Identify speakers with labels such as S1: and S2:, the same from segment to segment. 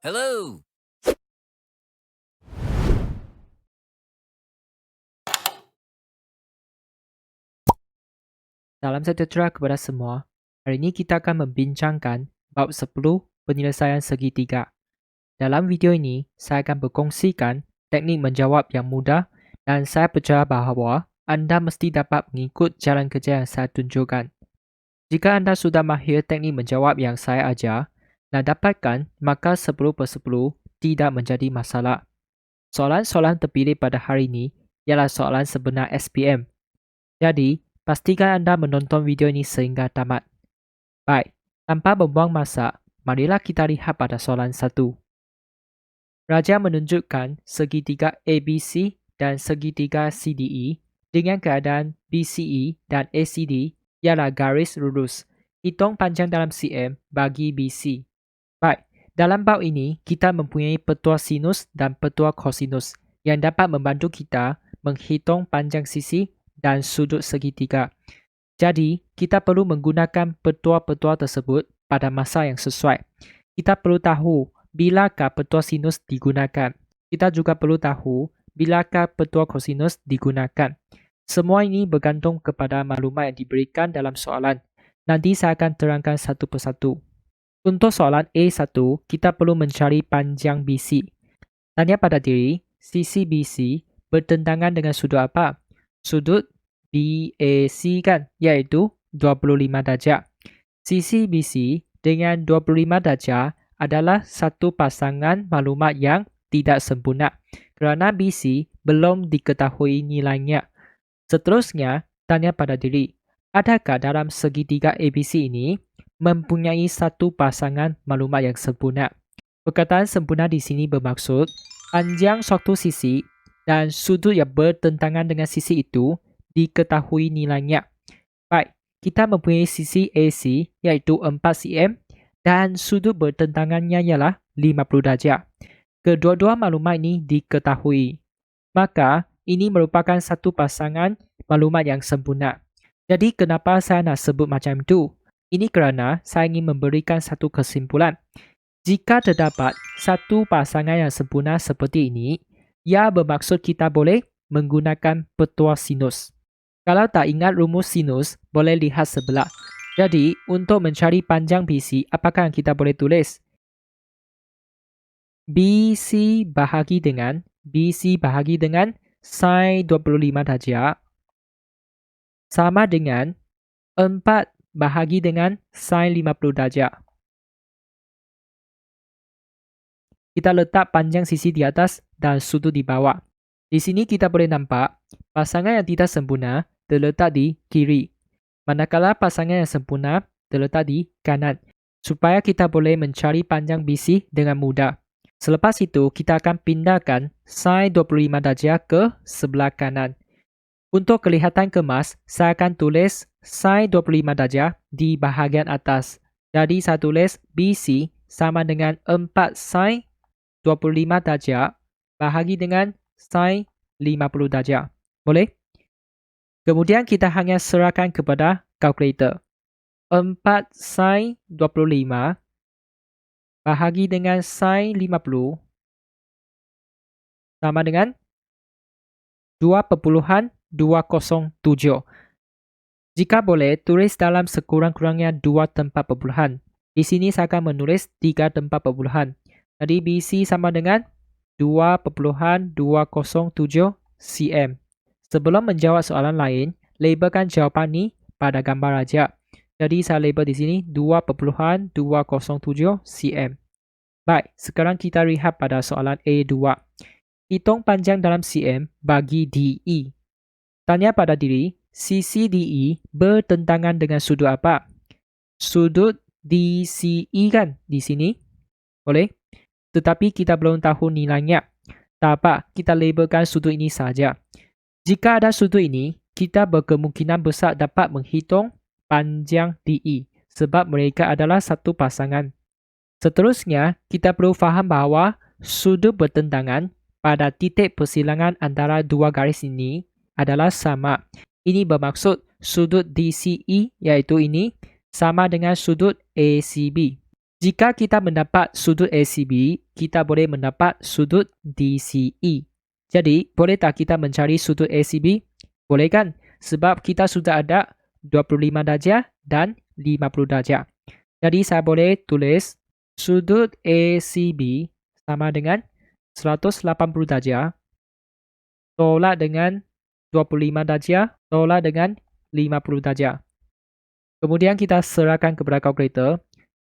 S1: Hello.
S2: Salam sejahtera kepada semua. Hari ini kita akan membincangkan bab 10 penyelesaian segitiga. Dalam video ini, saya akan berkongsikan teknik menjawab yang mudah dan saya percaya bahawa anda mesti dapat mengikut jalan kerja yang saya tunjukkan. Jika anda sudah mahir teknik menjawab yang saya ajar dan dapatkan, maka 10/10 tidak menjadi masalah. Soalan-soalan terpilih pada hari ini ialah soalan sebenar SPM. Jadi, pastikan anda menonton video ini sehingga tamat. Baik, tanpa membuang masa, marilah kita lihat pada soalan 1. Raja menunjukkan segitiga ABC dan segitiga CDE dengan keadaan BCE dan ACD ialah garis lurus. Hitung panjang dalam cm bagi BC. Baik, dalam bab ini kita mempunyai petua sinus dan petua kosinus yang dapat membantu kita menghitung panjang sisi dan sudut segitiga. Jadi, kita perlu menggunakan petua-petua tersebut pada masa yang sesuai. Kita perlu tahu bilakah petua sinus digunakan. Kita juga perlu tahu bilakah petua kosinus digunakan. Semua ini bergantung kepada maklumat yang diberikan dalam soalan. Nanti saya akan terangkan satu persatu. Untuk soalan A1, kita perlu mencari panjang BC. Tanya pada diri, sisi BC bertentangan dengan sudut apa? Sudut BAC kan, iaitu 25 darjah. Sisi BC dengan 25 darjah adalah satu pasangan maklumat yang tidak sempurna kerana BC belum diketahui nilainya. Seterusnya, tanya pada diri, adakah dalam segitiga ABC ini mempunyai satu pasangan maklumat yang sempurna? Perkataan sempurna di sini bermaksud panjang suatu sisi dan sudut yang bertentangan dengan sisi itu diketahui nilainya. Baik, kita mempunyai sisi AC iaitu 4 cm dan sudut bertentangannya ialah 50 darjah. Kedua-dua maklumat ini diketahui. Maka, ini merupakan satu pasangan maklumat yang sempurna. Jadi, kenapa saya nak sebut macam itu? Ini kerana saya ingin memberikan satu kesimpulan. Jika terdapat satu pasangan yang sempurna seperti ini, ia bermaksud kita boleh menggunakan petua sinus. Kalau tak ingat rumus sinus, boleh lihat sebelah. Jadi, untuk mencari panjang BC, apakah yang kita boleh tulis? BC bahagi dengan sin 25 darjah sama dengan 4 bahagi dengan sin 50 darjah. Kita letak panjang sisi di atas dan sudut di bawah. Di sini kita boleh nampak pasangan yang tidak sempurna terletak di kiri, manakala pasangan yang sempurna terletak di kanan, supaya kita boleh mencari panjang BC dengan mudah. Selepas itu, kita akan pindahkan sin 25 darjah ke sebelah kanan. Untuk kelihatan kemas, saya akan tulis sin 25 darjah di bahagian atas. Jadi, saya tulis BC sama dengan 4 sin 25 darjah bahagi dengan sin 50 darjah. Boleh? Kemudian kita hanya serahkan kepada kalkulator. 4 sin 25 bahagi dengan sin 50 sama dengan 2,207. Jika boleh, tulis dalam sekurang-kurangnya 2 tempat perpuluhan. Di sini saya akan menulis 3 tempat perpuluhan. Jadi BC sama dengan 2,207 cm. Sebelum menjawab soalan lain, labelkan jawapan ni pada gambar raja. Jadi saya label di sini 2,207 cm. Baik, sekarang kita lihat pada soalan A2. Hitung panjang dalam cm bagi DE. Tanya pada diri, sisi DE bertentangan dengan sudut apa? Sudut DCE kan di sini? Boleh? Tetapi kita belum tahu nilainya. Tak apa, kita labelkan sudut ini saja. Jika ada sudut ini, kita berkemungkinan besar dapat menghitung panjang DE sebab mereka adalah satu pasangan. Seterusnya, kita perlu faham bahawa sudut bertentangan pada titik persilangan antara dua garis ini adalah sama. Ini bermaksud sudut DCE iaitu ini sama dengan sudut ACB. Jika kita mendapat sudut ACB, kita boleh mendapat sudut DCE. Jadi, boleh tak kita mencari sudut ACB? Boleh kan? Sebab kita sudah ada 25 darjah dan 50 darjah. Jadi, saya boleh tulis sudut ACB sama dengan 180 darjah tolak dengan 25 darjah tolak dengan 50 darjah. Kemudian kita serahkan kepada kalkulator.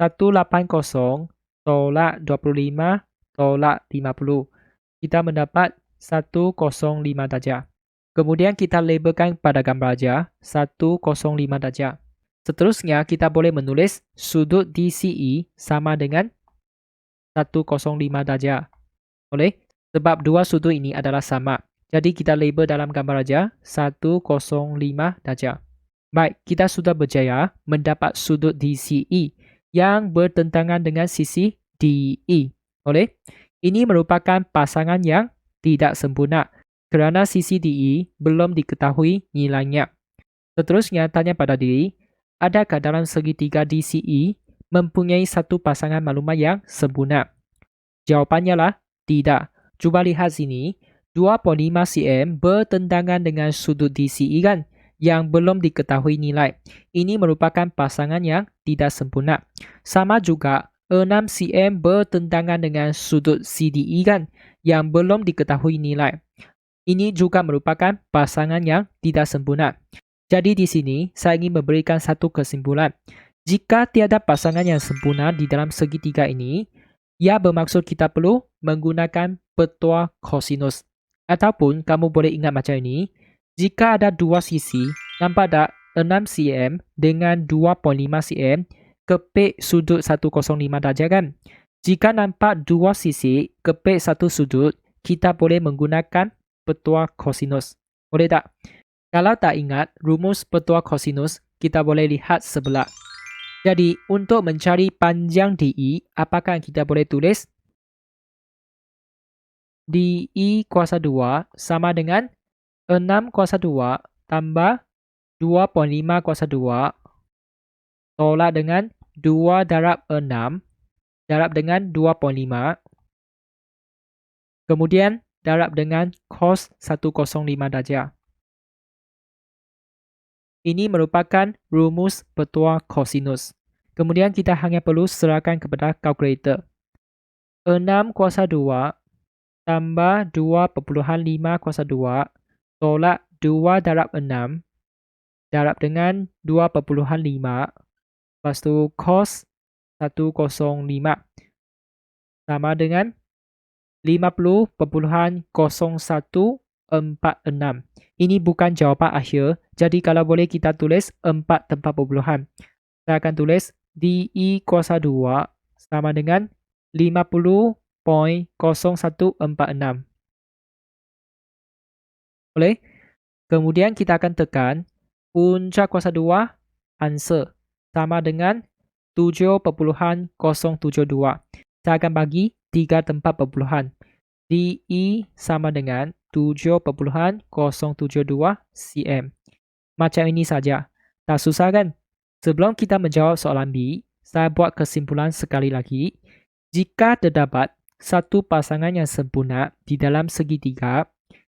S2: 180 tolak 25 tolak 50. Kita mendapat 105 darjah. Kemudian kita labelkan pada gambar aja 105 darjah. Seterusnya kita boleh menulis sudut DCE sama dengan 105 darjah. Boleh? Sebab dua sudut ini adalah sama. Jadi kita label dalam gambar aja 105 darjah. Baik, kita sudah berjaya mendapat sudut DCE yang bertentangan dengan sisi DE. Boleh? Ini merupakan pasangan yang tidak sempurna kerana sisi DE belum diketahui nilainya. Seterusnya, tanya pada diri, adakah dalam segitiga DCE mempunyai satu pasangan maklumat yang sempurna? Jawapannya lah tidak. Cuba lihat sini, 2.5 cm bertentangan dengan sudut DCE kan? Yang belum diketahui nilai. Ini merupakan pasangan yang tidak sempurna. Sama juga 6 cm bertentangan dengan sudut CDE kan, yang belum diketahui nilai. Ini juga merupakan pasangan yang tidak sempurna. Jadi di sini saya ingin memberikan satu kesimpulan. Jika tiada pasangan yang sempurna di dalam segitiga ini, ia bermaksud kita perlu menggunakan petua kosinus. Ataupun kamu boleh ingat macam ini. Jika ada dua sisi, nampak tak 6 cm dengan 2.5 cm kepik sudut 105 darjah kan? Jika nampak dua sisi kepik satu sudut, kita boleh menggunakan petua kosinus. Boleh tak? Kalau tak ingat rumus petua kosinus, kita boleh lihat sebelah. Jadi, untuk mencari panjang DE, apakah yang kita boleh tulis? DE kuasa 2 sama dengan 6 kuasa 2 tambah 2.5 kuasa 2 tolak dengan 2 darab 6 darab dengan 2.5 kemudian darab dengan cos 105 darjah. Ini merupakan rumus petua kosinus. Kemudian kita hanya perlu serahkan kepada kalkulator. 6 kuasa 2 tambah 2.5 kuasa 2 tolak 2 darab 6 darab dengan 2.5 lepas tu cos 105 sama dengan 50.0146. Ini bukan jawapan akhir, jadi kalau boleh kita tulis 4 tempat perpuluhan. Saya akan tulis DE kuasa 2 sama dengan 50.0146. Boleh? Kemudian kita akan tekan punca kuasa 2 answer sama dengan 7.072. Saya akan bagi 3 tempat perpuluhan. DE sama dengan 7.072 cm. Macam ini saja. Tak susah kan? Sebelum kita menjawab soalan B, saya buat kesimpulan sekali lagi. Jika terdapat satu pasangan yang sempurna di dalam segitiga,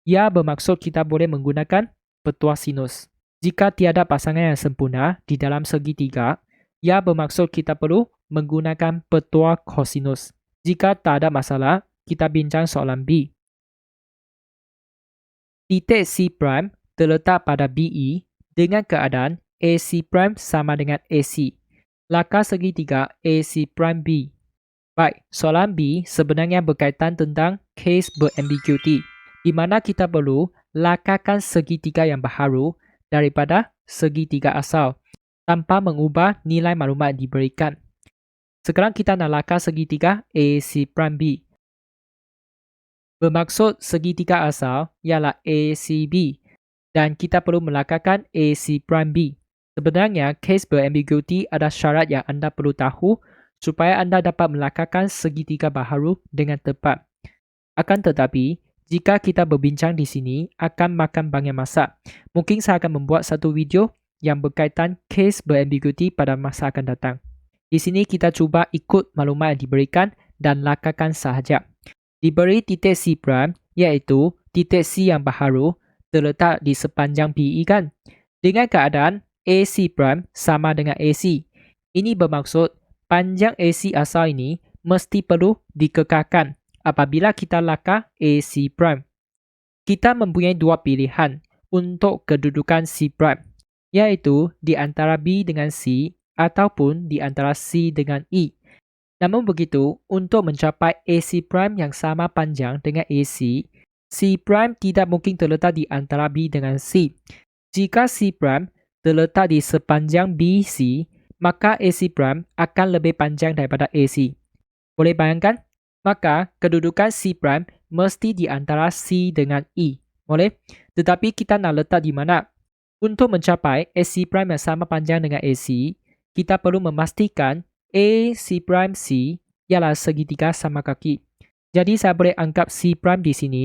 S2: ia bermaksud kita boleh menggunakan petua sinus. Jika tiada pasangan yang sempurna di dalam segitiga, ia bermaksud kita perlu menggunakan petua kosinus. Jika tak ada masalah, kita bincang soalan B. Titik C' terletak pada BE dengan keadaan AC' sama dengan AC. Lakar segitiga AC'B. Baik, soalan B sebenarnya berkaitan tentang case berambiguity, di mana kita perlu lakarkan segitiga yang baharu daripada segitiga asal tanpa mengubah nilai maklumat yang diberikan. Sekarang kita nak lakar segitiga AC'B. Bermaksud segitiga asal ialah ACB dan kita perlu melakarkan AC'B. Sebenarnya, case berambiguity ada syarat yang anda perlu tahu supaya anda dapat melakarkan segitiga baharu dengan tepat. Akan tetapi, jika kita berbincang di sini akan makan banyak masa. Mungkin saya akan membuat satu video yang berkaitan case berambiguity pada masa akan datang. Di sini kita cuba ikut maklumat yang diberikan dan lakarkan sahaja. Diberi titik C prime, iaitu titik C yang baharu, terletak di sepanjang BE kan? Dengan keadaan AC prime sama dengan AC. Ini bermaksud panjang AC asal ini mesti perlu dikekalkan apabila kita lakar AC prime. Kita mempunyai dua pilihan untuk kedudukan C prime, iaitu di antara B dengan C ataupun di antara C dengan E. Namun begitu, untuk mencapai AC prime yang sama panjang dengan AC, C prime tidak mungkin terletak di antara B dengan C. Jika C prime terletak di sepanjang BC, maka AC prime akan lebih panjang daripada AC. Boleh bayangkan? Maka kedudukan C prime mesti di antara C dengan E. Boleh? Tetapi kita nak letak di mana? Untuk mencapai AC prime yang sama panjang dengan AC, kita perlu memastikan AC prime C ialah segitiga sama kaki. Jadi saya boleh anggap C prime di sini.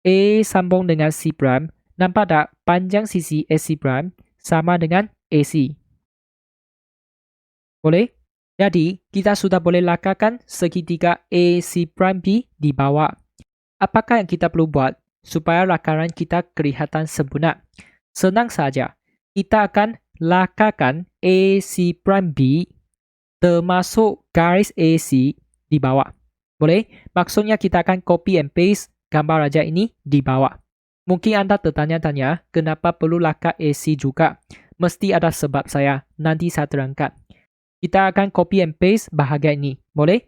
S2: A sambung dengan C prime. Nampak tak panjang sisi AC prime sama dengan AC? Boleh? Jadi, kita sudah boleh lakarkan segitiga AC prime B di bawah. Apakah yang kita perlu buat supaya lakaran kita kelihatan sempurna? Senang saja. Kita akan lakarkan AC prime B termasuk garis AC di bawah. Boleh? Maksudnya kita akan copy and paste gambar raja ini di bawah. Mungkin anda tertanya-tanya kenapa perlu lakar AC juga. Mesti ada sebab saya. Nanti saya terangkan. Kita akan copy and paste bahagian ini. Boleh?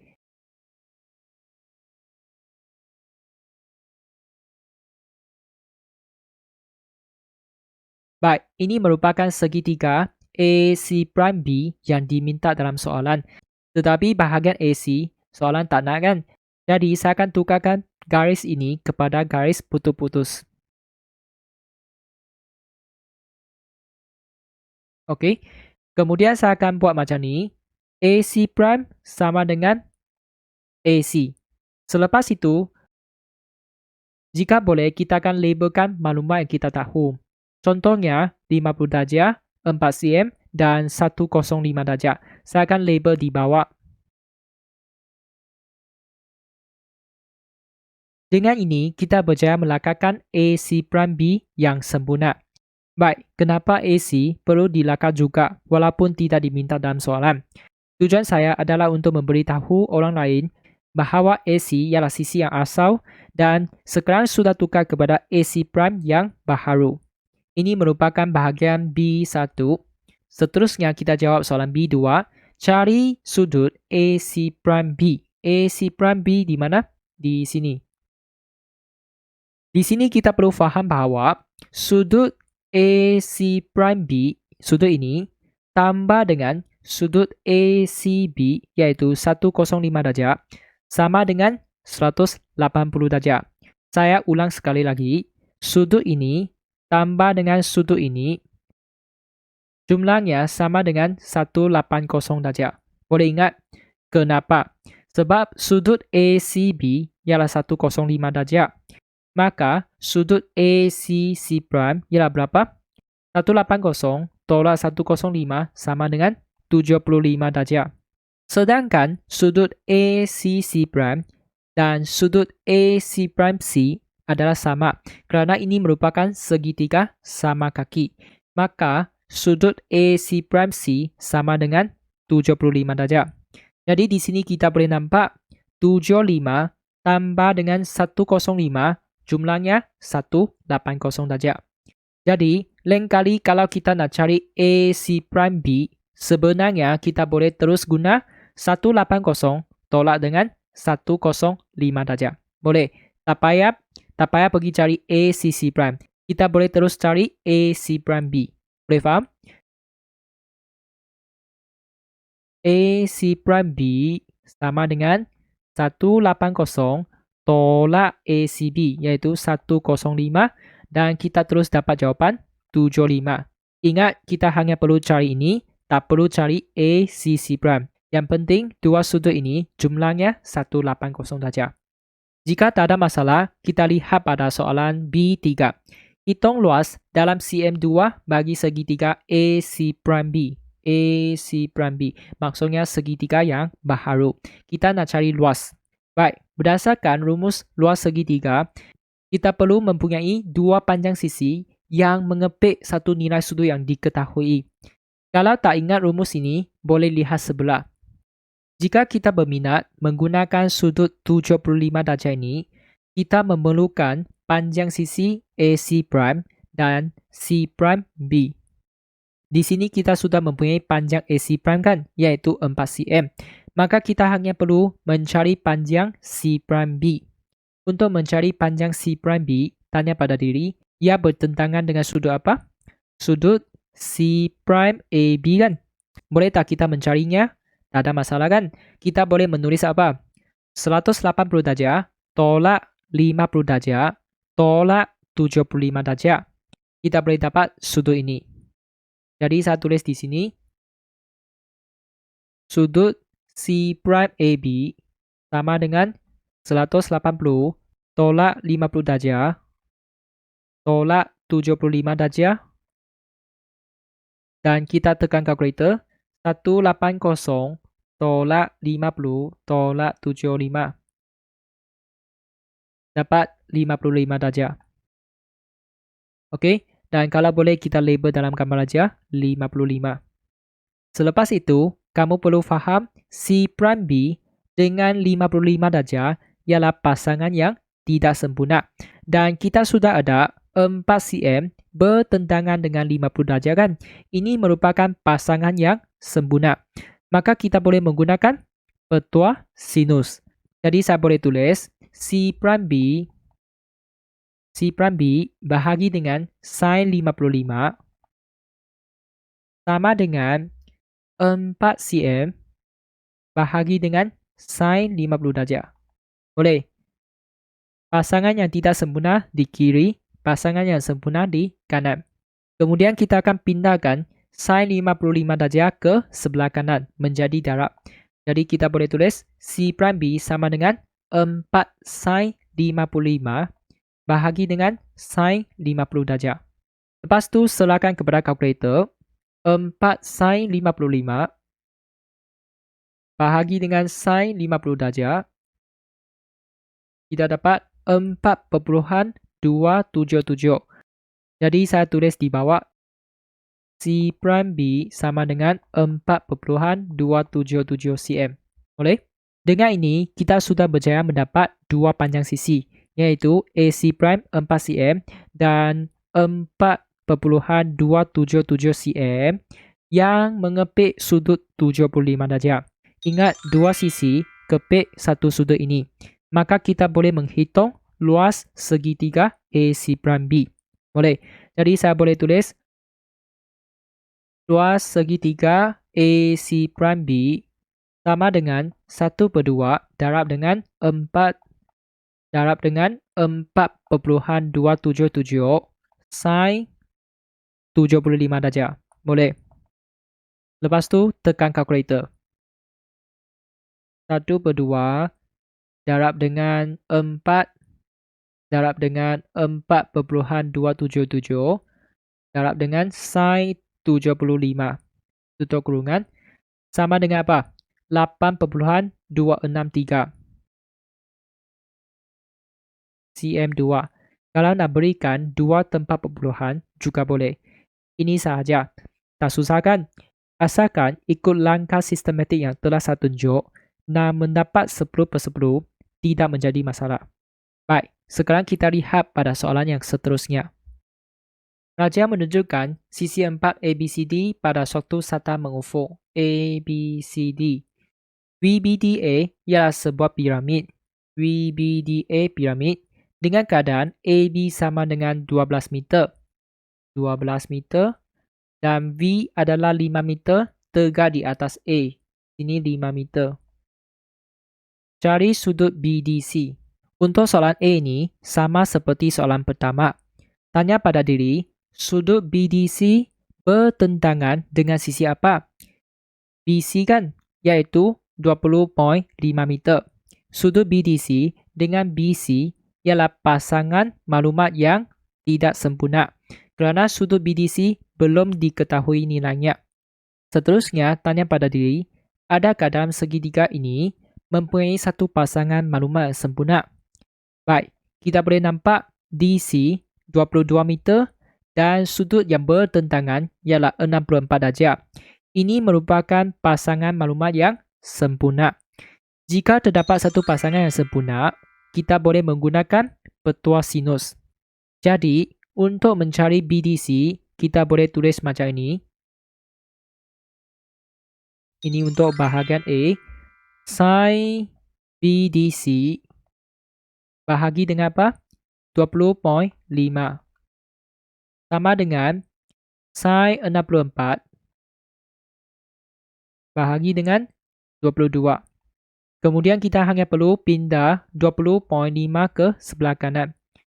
S2: Baik, ini merupakan segitiga AC prime B yang diminta dalam soalan. Tetapi bahagian AC, soalan tak nak kan? Jadi, saya akan tukarkan garis ini kepada garis putus-putus. Okey. Kemudian saya akan buat macam ni. AC prime sama dengan AC. Selepas itu, jika boleh, kita akan labelkan maklumat yang kita tahu. Contohnya 50 darjah, 4 cm dan 105 darjah. Saya akan label di bawah. Dengan ini, kita berjaya melakarkan AC prime B yang sempurna. Baik, kenapa AC perlu dilakar juga walaupun tidak diminta dalam soalan? Tujuan saya adalah untuk memberitahu orang lain bahawa AC ialah sisi yang asal dan sekarang sudah tukar kepada AC prime yang baharu. Ini merupakan bahagian B1. Seterusnya kita jawab soalan B2. Cari sudut AC prime B. AC prime B di mana? Di sini. Di sini kita perlu faham bahawa sudut AC prime B, sudut ini, tambah dengan sudut ACB iaitu 105 darjah sama dengan 180 darjah. Saya ulang sekali lagi. Sudut ini tambah dengan sudut ini, jumlahnya sama dengan 180 darjah. Boleh ingat kenapa? Sebab sudut ACB ialah 105 darjah. Maka sudut ACC prime ialah berapa? 180 tolak 105 sama dengan 75 darjah. Sedangkan sudut ACC prime dan sudut AC prime C adalah sama kerana ini merupakan segitiga sama kaki. Maka sudut AC prime C sama dengan 75 darjah. Jadi di sini kita boleh nampak 75 tambah dengan 105 jumlahnya 180 darjah. Jadi lain kali kalau kita nak cari AC prime B, sebenarnya kita boleh terus guna 180 tolak dengan 105 darjah. Boleh. Tak payah pergi cari ACC prime. Kita boleh terus cari AC prime B. Boleh faham? AC prime B sama dengan 180 tolak ACB iaitu 105 dan kita terus dapat jawapan 75. Ingat, kita hanya perlu cari ini, tak perlu cari ACC prime. Yang penting, dua sudut ini jumlahnya 180 darjah. Jika tak ada masalah, kita lihat pada soalan B3. Hitung luas dalam cm2 bagi segitiga AC prime B. AC prime B. Maksudnya segitiga yang baharu. Kita nak cari luas. Baik, berdasarkan rumus luas segitiga, kita perlu mempunyai dua panjang sisi yang mengepit satu nilai sudut yang diketahui. Kalau tak ingat rumus ini, boleh lihat sebelah. Jika kita berminat menggunakan sudut 75 darjah ini, kita memerlukan panjang sisi AC prime dan C prime B. Di sini kita sudah mempunyai panjang AC prime kan, iaitu 4 cm. Maka kita hanya perlu mencari panjang C prime B. Untuk mencari panjang C prime B, tanya pada diri, ia bertentangan dengan sudut apa? Sudut C prime AB kan? Boleh tak kita mencarinya? Tak ada masalah kan? Kita boleh menulis apa? 180 darjah tolak 50 darjah tolak 75 darjah. Kita boleh dapat sudut ini. Jadi saya tulis di sini, sudut C prime AB sama dengan 180 tolak 50 darjah tolak 75 darjah. Dan kita tekan kalkulator, 180 tolak 50 tolak 75. Dapat 55 darjah. Okey, dan kalau boleh kita label dalam gambar aja 55. Selepas itu, kamu perlu faham C prime B dengan 55 darjah ialah pasangan yang tidak sempurna. Dan kita sudah ada 4 cm bertentangan dengan 50 darjah kan? Ini merupakan pasangan yang sempurna. Maka kita boleh menggunakan petua sinus. Jadi saya boleh tulis C prime B bahagi dengan sin 55 sama dengan 4 cm bahagi dengan sin 50 darjah. Boleh? Pasangan yang tidak sempurna di kiri, pasangan yang sempurna di kanan. Kemudian kita akan pindahkan sin 55 darjah ke sebelah kanan menjadi darab. Jadi kita boleh tulis C prime B sama dengan 4 sin 55 bahagi dengan sin 50 darjah. Lepas tu serahkan kepada kalkulator. 4 sin 55 bahagi dengan sin 50 darjah. Kita dapat 4.277. Jadi saya tulis di bawah C prime B sama dengan 4.277 cm. Boleh? Dengan ini, kita sudah berjaya mendapat dua panjang sisi, iaitu AC prime 4 cm dan 4.277 cm yang mengepit sudut 75 darjah. Ingat, dua sisi kepit satu sudut ini. Maka kita boleh menghitung luas segitiga AC prime B. Boleh. Jadi saya boleh tulis luas segitiga AC prime B sama dengan 1/2 darab dengan 4 darab dengan 4.277 sin 75 darjah. Boleh. Lepas tu tekan kalkulator. 1/2 darab dengan 4 darab dengan 4.277 darab dengan sin 75 tutup kurungan sama dengan apa? 8.263 cm2. Kalau nak berikan dua tempat perpuluhan juga boleh. Ini sahaja. Tak susah kan? Asalkan ikut langkah sistematik yang telah saya tunjuk, nak mendapat 10/10 tidak menjadi masalah. Baik, sekarang kita lihat pada soalan yang seterusnya. Raja menunjukkan sisi 4 ABCD pada suatu sata mengufuk ABCD. VBDA ialah sebuah piramid. VBDA piramid dengan keadaan AB sama dengan 12 meter. 12 meter dan V adalah 5 meter tegak di atas A. Ini 5 meter. Cari sudut BDC. Untuk soalan A ini sama seperti soalan pertama. Tanya pada diri, sudut BDC bertentangan dengan sisi apa? BC kan, iaitu 20.5 meter. Sudut BDC dengan BC ialah pasangan maklumat yang tidak sempurna kerana sudut BDC belum diketahui nilainya. Seterusnya, tanya pada diri, adakah dalam segitiga ini mempunyai satu pasangan maklumat yang sempurna? Baik, kita boleh nampak DC 22 meter dan sudut yang bertentangan ialah 64 darjah. Ini merupakan pasangan maklumat yang sempurna. Jika terdapat satu pasangan yang sempurna, kita boleh menggunakan petua sinus. Jadi, untuk mencari BDC, kita boleh tulis macam ini. Ini untuk bahagian A. Sin BDC bahagi dengan apa? 20.5 sama dengan sin 64 bahagi dengan 22. Kemudian kita hanya perlu pindah 20.5 ke sebelah kanan.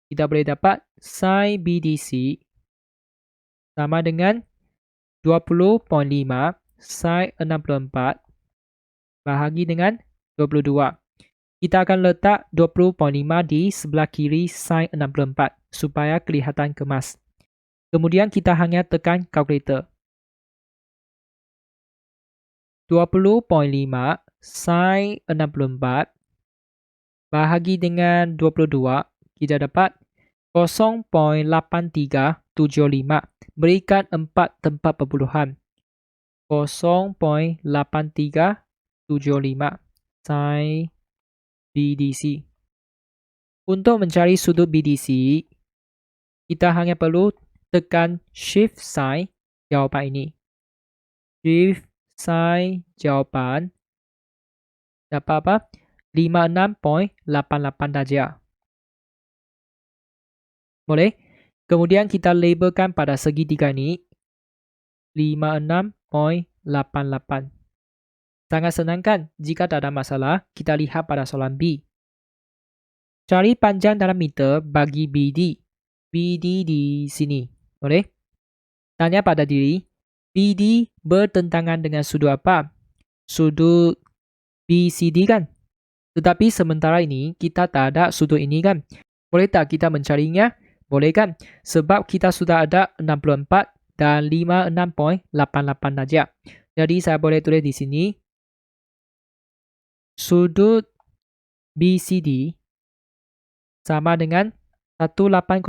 S2: Kita boleh dapat sin BDC sama dengan 20.5 sin 64 bahagi dengan 22. Kita akan letak 20.5 di sebelah kiri sin 64 supaya kelihatan kemas. Kemudian kita hanya tekan kalkulator. 20.5 sin 64 bahagi dengan 22, kita dapat 0.8375 berikan 4 tempat perpuluhan. 0.8375 sin BDC. Untuk mencari sudut BDC, kita hanya perlu tekan Shift Sign jawapan ini. Shift Sign jawapan dapat apa? 56.88 darjah. Boleh? Kemudian kita labelkan pada segitiga ini 56.88. Sangat senang kan? Jika tak ada masalah, kita lihat pada soalan B. Cari panjang dalam meter bagi BD. BD di sini. Boleh? Tanya pada diri, BD bertentangan dengan sudut apa? Sudut BCD kan? Tetapi sementara ini, kita tak ada sudut ini kan? Boleh tak kita mencarinya? Boleh kan? Sebab kita sudah ada 64 dan 56.88 darjah. Jadi saya boleh tulis di sini, sudut BCD sama dengan 180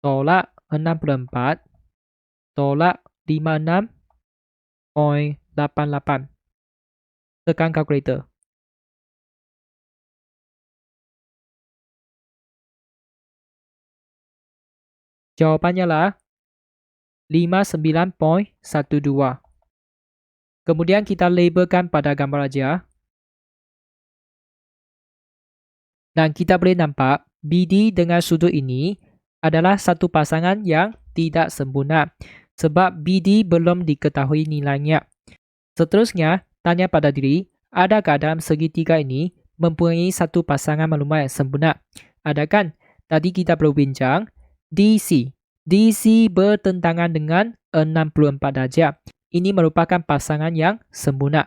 S2: tolak 64 tolak 56.88. Tekan kalkulator. Jawapannya lah 59.12. Kemudian kita labelkan pada gambar aja. Dan kita boleh nampak BD dengan sudut ini adalah satu pasangan yang tidak sempurna sebab BD belum diketahui nilainya. Seterusnya, tanya pada diri, adakah dalam segitiga ini mempunyai satu pasangan maklumat yang sempurna? Ada kan? Tadi kita perlu bincang DC. DC bertentangan dengan 64 darjah. Ini merupakan pasangan yang sempurna.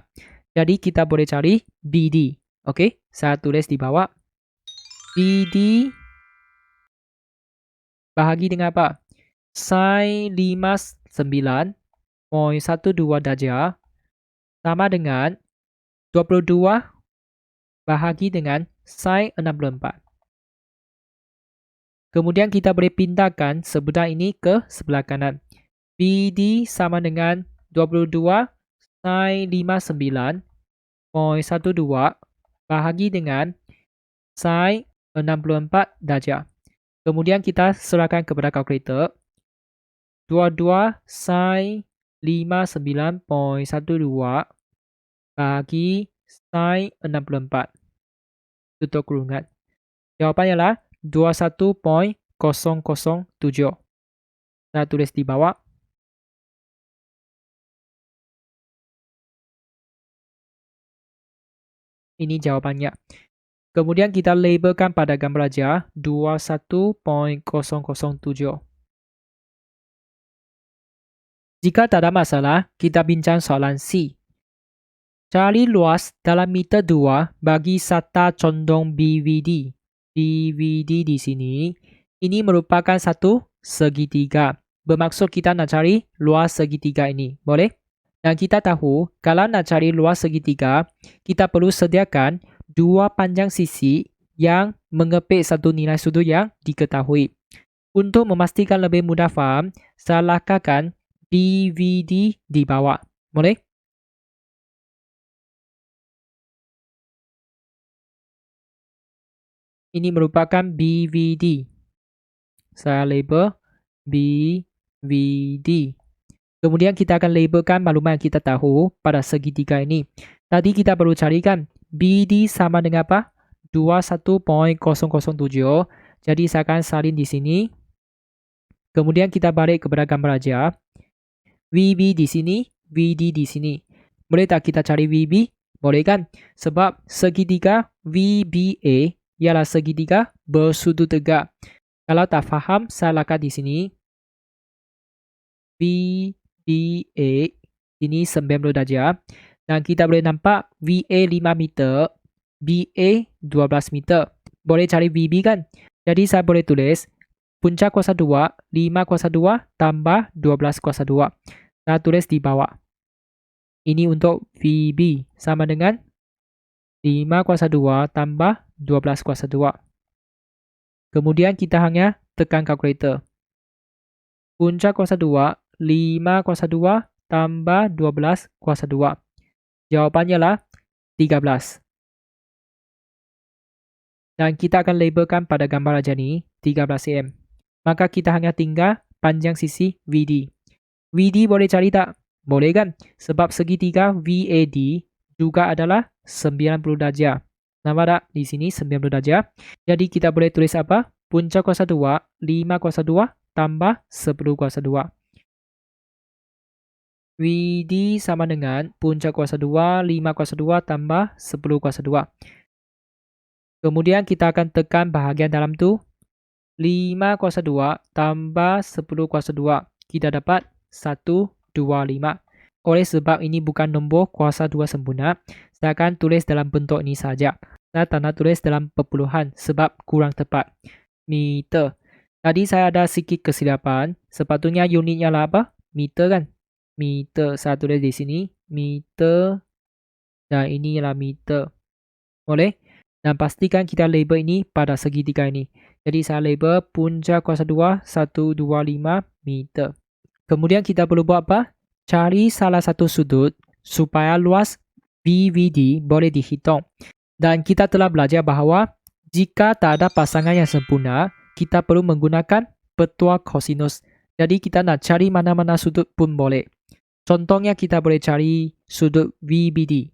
S2: Jadi kita boleh cari BD. Okey, saya tulis di bawah. BD bahagi dengan apa? Sin 59.12 darjah sama dengan 22 bahagi dengan sin 64. Kemudian kita boleh pindahkan sebelah ini ke sebelah kanan. BD sama dengan 22 sin 59.12 bahagi dengan sin 64 darjah. Kemudian kita serahkan kepada kalkulator. 22 sin 59.12 bagi sin 64. Tutup kurungan. Jawapannya adalah 21.007. Saya tulis di bawah. Ini jawapannya. Kemudian kita labelkan pada gambar aja 21.007. Jika tak ada masalah, kita bincang soalan C. Cari luas dalam meter 2 bagi sata condong BVD. BVD di sini, ini merupakan satu segitiga. Bermaksud kita nak cari luas segitiga ini. Boleh? Dan kita tahu, kalau nak cari luas segitiga, kita perlu sediakan dua panjang sisi yang mengepit satu nilai sudut yang diketahui. Untuk memastikan lebih mudah faham, saya lakarkan BVD di bawah. Boleh? Ini merupakan BVD. Saya label BVD. Kemudian kita akan labelkan maklumat yang kita tahu pada segitiga ini. Tadi kita perlu carikan BD sama dengan apa? 21.007. Jadi saya akan salin di sini. Kemudian kita balik kepada gambar aja. VB di sini, VD di sini. Boleh tak kita cari VB? Boleh kan? Sebab segitiga VBA ialah segitiga bersudut tegak. Kalau tak faham, saya lakar di sini. VBA ini 90 darjah. Dan kita boleh nampak VA 5 meter, BA 12 meter. Boleh cari VB kan? Jadi saya boleh tulis punca kuasa 2, 5 kuasa 2 tambah 12 kuasa 2. Saya tulis di bawah. Ini untuk VB sama dengan 5 kuasa 2 tambah 12 kuasa 2. Kemudian kita hanya tekan kalkulator. Punca kuasa 2, 5 kuasa 2 tambah 12 kuasa 2. Jawapannya lah 13. Dan kita akan labelkan pada gambar aja ni 13 cm. Maka kita hanya tinggal panjang sisi VD. VD boleh cari tak? Boleh kan? Sebab segitiga VAD juga adalah 90 darjah. Nampak tak? Di sini 90 darjah. Jadi kita boleh tulis apa? Punca kuasa 2, 5 kuasa 2 tambah 10 kuasa 2. VD sama dengan punca kuasa 2, 5 kuasa 2 tambah 10 kuasa 2. Kemudian kita akan tekan bahagian dalam tu. 5 kuasa 2 tambah 10 kuasa 2. Kita dapat 125. Oleh sebab ini bukan nombor kuasa 2 sempurna, saya akan tulis dalam bentuk ini saja. Saya tak nak tulis dalam perpuluhan sebab kurang tepat. Meter. Tadi saya ada sikit kesilapan. Sepatutnya unitnya lah apa? Meter kan? Meter. Saya tulis di sini. Meter. Dan ini ialah meter. Boleh? Dan pastikan kita label ini pada segitiga ini. Jadi saya label punca kuasa 2, 125 meter. Kemudian kita perlu buat apa? Cari salah satu sudut supaya luas BVD boleh dihitung. Dan kita telah belajar bahawa jika tak ada pasangan yang sempurna, kita perlu menggunakan petua kosinus. Jadi kita nak cari mana-mana sudut pun boleh. Contohnya kita boleh cari sudut VBD.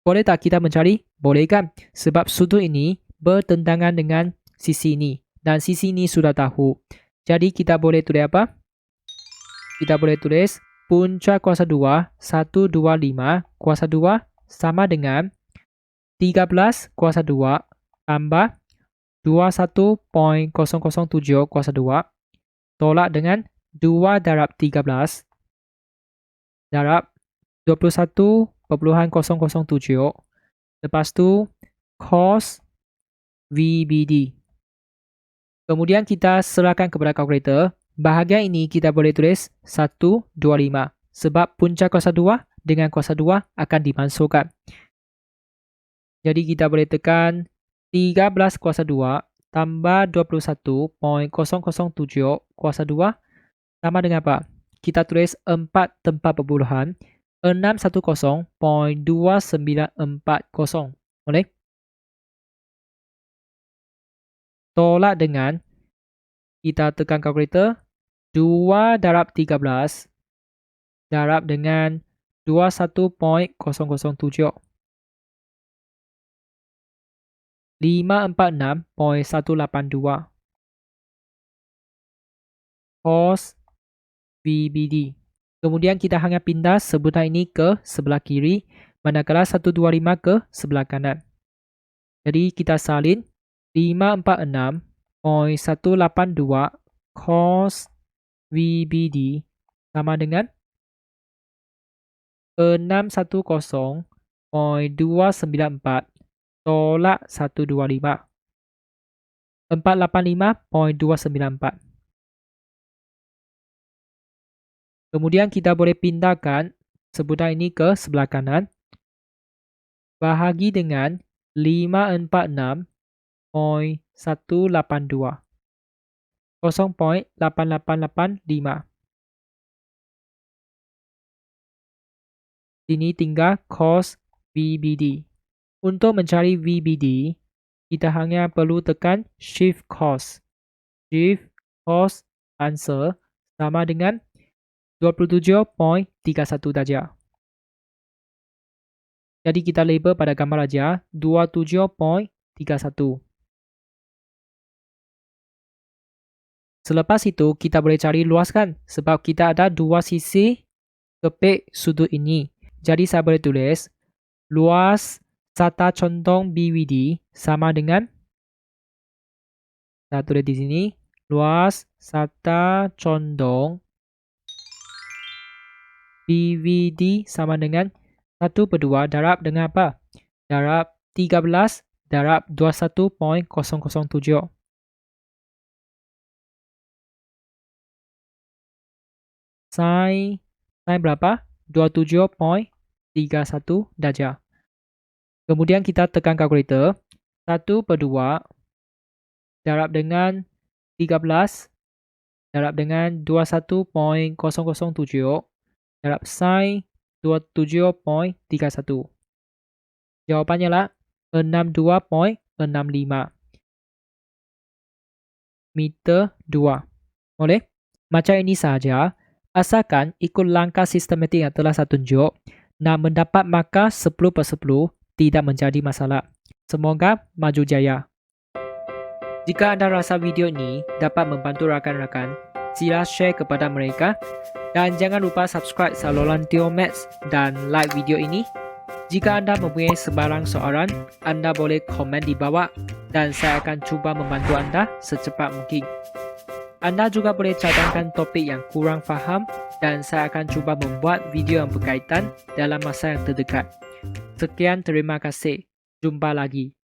S2: Boleh tak kita mencari? Boleh kan? Sebab sudut ini bertentangan dengan sisi ini. Dan sisi ini sudah tahu. Jadi kita boleh tulis apa? Kita boleh tulis punca kuasa 2, 125 kuasa 2 sama dengan 13 kuasa 2 tambah 21.007 kuasa 2 tolak dengan 2 darab 13 darab 21.007. Lepas tu cos VBD. Kemudian kita serahkan kepada kalkulator. Bahagian ini kita boleh tulis 125 sebab punca kuasa 2 dengan kuasa 2 akan dimasukkan. Jadi kita boleh tekan 13 kuasa 2 tambah 21.007 kuasa 2 sama dengan apa? Kita tulis 4 tempat perpuluhan 610.2940. Boleh? Tolak dengan kita tekan kalkulator 2 darab 13 darab dengan 21.007. 546.182 cos VBD. Kemudian kita hanya pindah sebutan ini ke sebelah kiri, manakala 125 ke sebelah kanan. Jadi kita salin 546.182 cos VBD sama dengan 610.294 tolak 125. 485.294. Kemudian kita boleh pindahkan sebutan ini ke sebelah kanan. Bahagi dengan 546.182. 0.8885. Sini tinggal cos VBD. Untuk mencari VBD, kita hanya perlu tekan Shift Cos. Shift Cos answer sama dengan 27.31 darjah. Jadi kita label pada gambar aja 27.31. Selepas itu, kita boleh cari luaskan sebab kita ada dua sisi kepik sudut ini. Jadi saya boleh tulis luas sata condong BVD sama dengan, saya tulis di sini, luas sata condong BVD sama dengan 1/2 darab dengan apa? Darab 13 darab 21.007. Sin berapa? 27.31 darjah. Kemudian kita tekan kalkulator. 1/2 darab dengan 13 darab dengan 21.007 darab sin 27.31. Jawapannya lah 62.65 meter 2. Boleh? Macam ini sahaja. Asalkan ikut langkah sistematik yang telah saya tunjuk, nak mendapat markah 10/10 tidak menjadi masalah. Semoga maju jaya. Jika anda rasa video ini dapat membantu rakan-rakan, sila share kepada mereka dan jangan lupa subscribe saluran Teo Maths dan like video ini. Jika anda mempunyai sebarang soalan, anda boleh komen di bawah dan saya akan cuba membantu anda secepat mungkin. Anda juga boleh cadangkan topik yang kurang faham dan saya akan cuba membuat video yang berkaitan dalam masa yang terdekat. Sekian, terima kasih. Jumpa lagi.